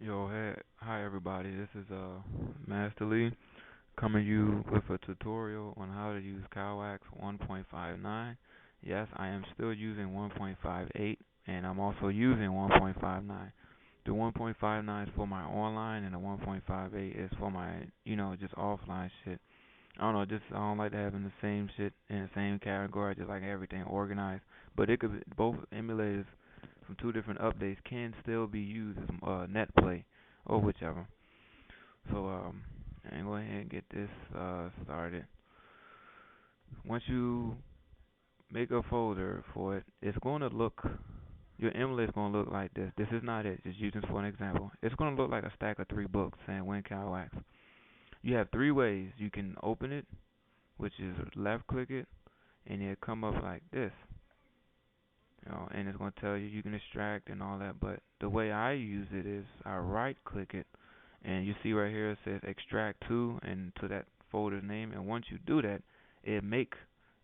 Yo, hey, hi everybody. This is Master Lee coming you with a tutorial on how to use Kawaks 1.59. Yes, I am still using 1.58, and I'm also using 1.59. The 1.59 is for my online, and the 1.58 is for my, just offline shit. I don't know, just I don't like having the same shit in the same category. I just like everything organized. But it could be, both emulators from two different updates can still be used as Netplay or whichever. So and go ahead and get this started. Once you make a folder for it, it's going to look your emulator is going to look like this. This is not it. Just using this for an example. It's going to look like a stack of three books saying Win Cowax. You have three ways you can open it, which is left click it, and it'll come up like this. And it's going to tell you you can extract and all that. But the way I use it is I right click it, and you see right here it says extract to and to that folder's name. And once you do that, it make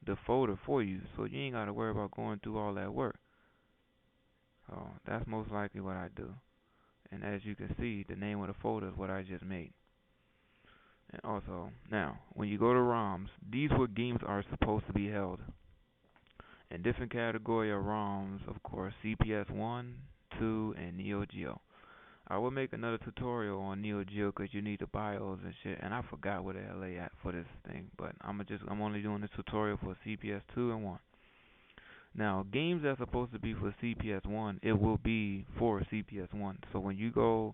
the folder for you, so you ain't got to worry about going through all that work. So that's most likely what I do. And as you can see, the name of the folder is what I just made. And also, now when you go to ROMs, these where games are supposed to be held. And different category of ROMs, of course, CPS 1, 2, and Neo Geo. I will make another tutorial on Neo Geo because you need the BIOS and shit, and I forgot where the hell they at for this thing, but I'm only doing this tutorial for CPS 2 and 1. Now, games that's supposed to be for CPS 1, it will be for CPS 1. So when you go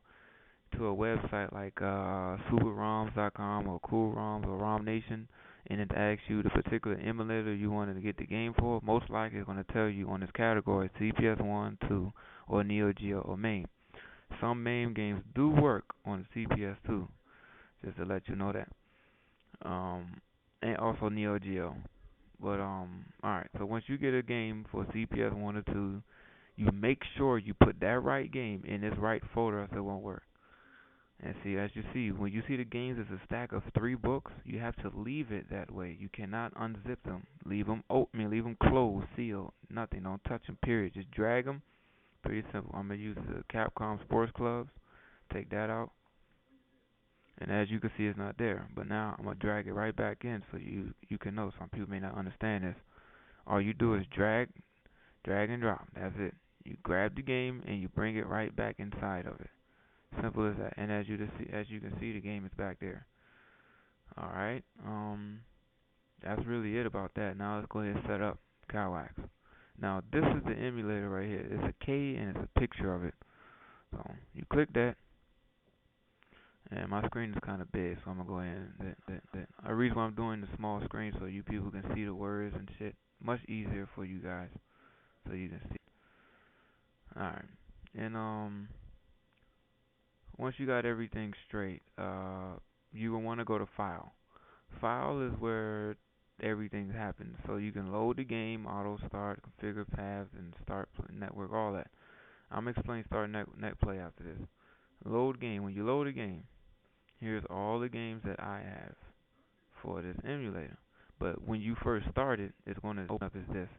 to a website like superroms.com or coolroms or romnation, and it asks you the particular emulator you wanted to get the game for, most likely it's going to tell you on this category CPS 1, 2, or Neo Geo or MAME. Some MAME games do work on CPS 2, just to let you know that. And also Neo Geo. But alright, so once you get a game for CPS 1 or 2, you make sure you put that right game in this right folder or else it won't work. And see, as you see, when you see the games as a stack of three books, you have to leave it that way. You cannot unzip them. Leave them open, leave them closed, sealed, nothing. Don't touch them, period. Just drag them. Pretty simple. I'm going to use the Capcom Sports Clubs. Take that out. And as you can see, it's not there. But now I'm going to drag it right back in so you can know. Some people may not understand this. All you do is drag and drop. That's it. You grab the game and you bring it right back inside of it. Simple as that. And as you can see, the game is back there. All right. That's really it about that. Now let's go ahead and set up Kawaks. Now this is the emulator right here. It's a K and it's a picture of it. So you click that, and my screen is kind of big, so I'm gonna go ahead and the reason why I'm doing the small screen so you people can see the words and shit. Much easier for you guys, so you can see. All right. And once you got everything straight, you will want to go to File. File is where everything happens. So you can load the game, auto start, configure paths, and start network, all that. I'm gonna explain start net play after this. Load game. When you load a game, here's all the games that I have for this emulator. But when you first start it, it's gonna open up as this.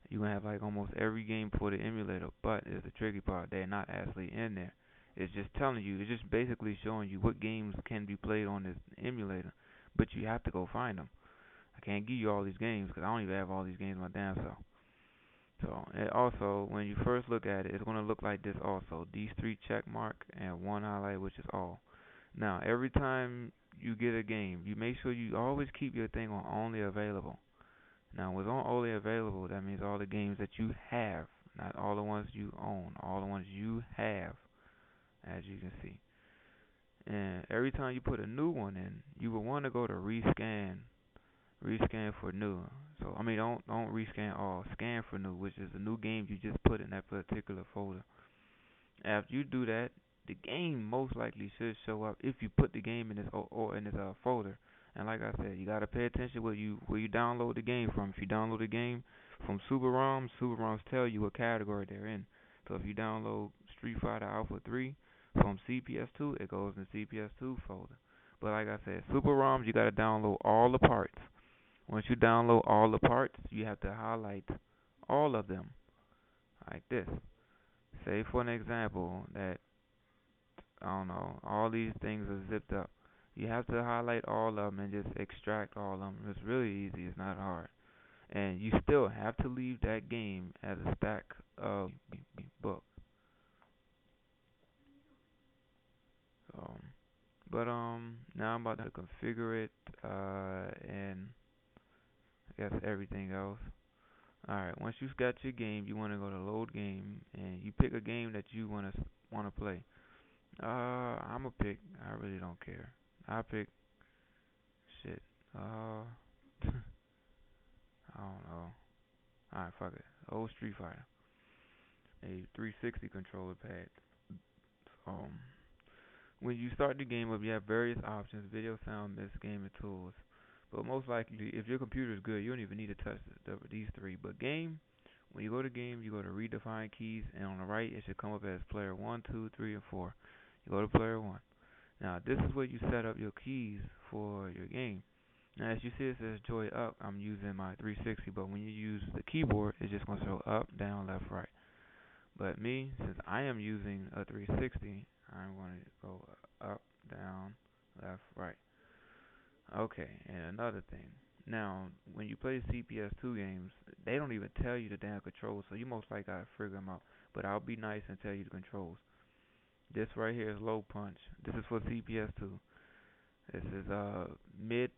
You're gonna have like almost every game for the emulator, but it's the tricky part. They're not actually in there. It's just telling you, it's just basically showing you what games can be played on this emulator, but you have to go find them. I can't give you all these games because I don't even have all these games my damn self. So, and also, when you first look at it, it's going to look like this also. These three check mark and one highlight, which is all. Now, every time you get a game, you make sure you always keep your thing on only available. Now, with on only available, that means all the games that you have, not all the ones you own, all the ones you have, as you can see. And every time you put a new one in, you will want to go to rescan for new. So I mean, don't rescan all, scan for new, which is a new game you just put in that particular folder. After you do that, the game most likely should show up if you put the game in this or in this folder. And like I said, you gotta pay attention where you download the game from. If you download the game from Super ROMs tell you what category they're in. So if you download Street Fighter Alpha 3 from CPS2, it goes in the CPS2 folder. But like I said, Super ROMs you gotta download all the parts. Once you download all the parts, you have to highlight all of them like this. Say for an example that I don't know, all these things are zipped up. You have to highlight all of them and just extract all of them. It's really easy. It's not hard. And you still have to leave that game as a stack of books. So, but now I'm about to configure it and I guess everything else. Alright, once you've got your game, you want to go to load game, and you pick a game that you wanna play. I'ma pick. I really don't care. I pick shit. I don't know. Alright, fuck it. Old Street Fighter, a 360 controller pad. Um, when you start the game up, you have various options: video, sound, mix, gaming tools. But most likely, if your computer is good, you don't even need to touch these three. But game, when you go to game, you go to redefine keys, and on the right, it should come up as player one, 2, 3, and 4. You go to player one. Now, this is where you set up your keys for your game. Now, as you see, it says joy up. I'm using my 360, but when you use the keyboard, it's just going to show up, down, left, right. But me, since I am using a 360, I'm going to go up, down, left, right. Okay, and another thing. Now, when you play CPS2 games, they don't even tell you the damn controls, so you most likely gotta figure them out. But I'll be nice and tell you the controls. This right here is low punch. This is for CPS2. This is mid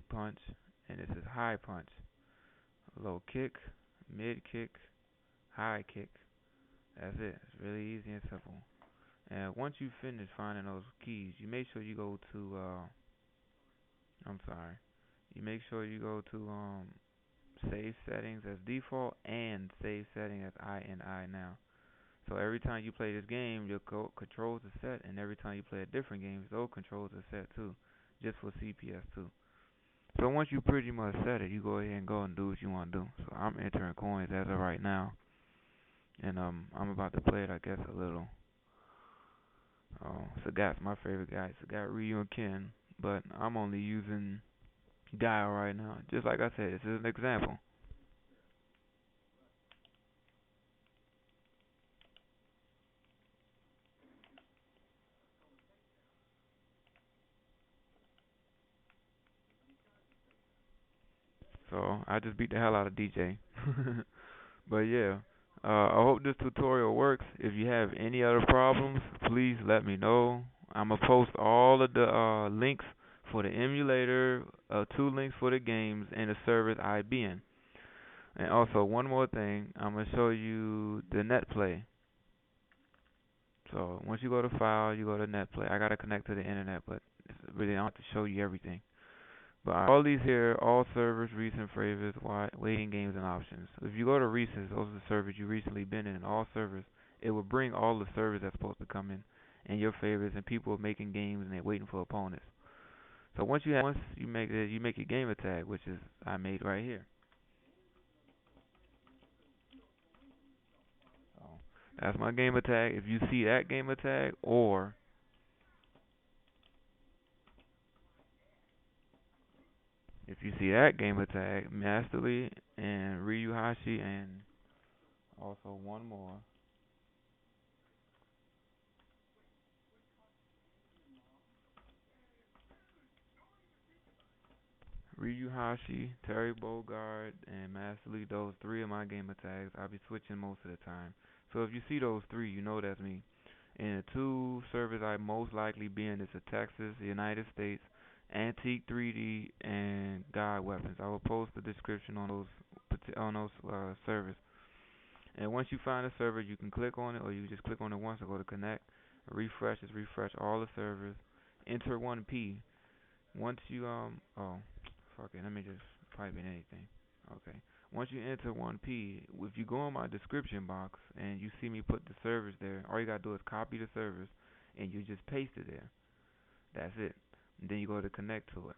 punch, and this is high punch. Low kick, mid kick, high kick. That's it. It's really easy and simple. And once you finish finding those keys, you make sure you go to I'm sorry. You make sure you go to save settings as default and save setting as INI now. So every time you play this game, your controls are set, and every time you play a different game, those controls are set too, just for CPS2. So once you pretty much set it, you go ahead and go and do what you want to do. So I'm entering coins as of right now, and I'm about to play it, I guess, a little. Sagat's my favorite guy. Sagat, Ryu, and Ken, but I'm only using Guile right now. Just like I said, this is an example. So I just beat the hell out of DJ. But yeah, I hope this tutorial works. If you have any other problems, please let me know. I'm gonna post all of the links for the emulator, 2 links for the games, and the servers I be in. And also one more thing, I'm gonna show you the Netplay. So once you go to File, you go to Netplay. I gotta connect to the internet, but it's really I don't have to show you everything. But all these here, all servers, recent favorites, waiting games, and options. If you go to recent, those are the servers you recently been in. All servers, it will bring all the servers that's supposed to come in, and your favorites, and people making games and they're waiting for opponents. So once you make it, you make your Gametag, which is I made right here. So that's my Gametag. If you see that Gametag, or if you see that Gametag, Masterly and Ryu Hoshi, and also one more. Ryu Hoshi, Terry Bogard, and Master Lee, those three of my gamer tags. I'll be switching most of the time. So if you see those three, you know that's me. And the 2 servers I most likely be in is the Texas, the United States, Antique 3D, and God Weapons. I will post the description on those servers. And once you find a server, you can click on it, or you just click on it once and go to connect. Refresh all the servers. Enter 1P. Once you fuck it, let me just type in anything. Okay. Once you enter 1P, if you go in my description box and you see me put the servers there, all you gotta do is copy the servers and you just paste it there. That's it. And then you go to connect to it.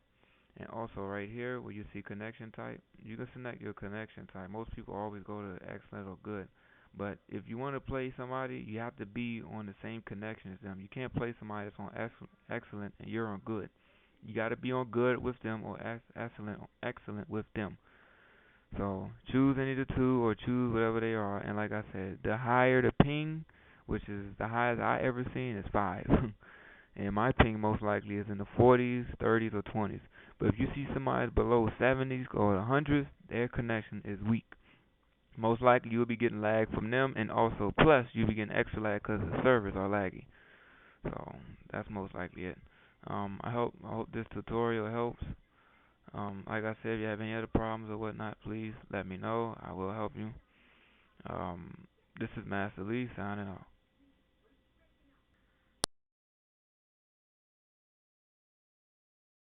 And also right here where you see connection type, you can select your connection type. Most people always go to excellent or good. But if you want to play somebody, you have to be on the same connection as them. You can't play somebody that's on excellent and you're on good. You got to be on good with them or excellent with them. So choose any of the two or choose whatever they are. And like I said, the higher the ping, which is the highest I ever seen, is 5. and my ping most likely is in the 40s, 30s, or 20s. But if you see somebody below 70s or 100s, their connection is weak. Most likely you'll be getting lag from them, and also plus you'll be getting extra lag because the servers are laggy. So that's most likely it. I hope this tutorial helps. Like I said, if you have any other problems or whatnot, please let me know. I will help you. This is Master Lee signing off.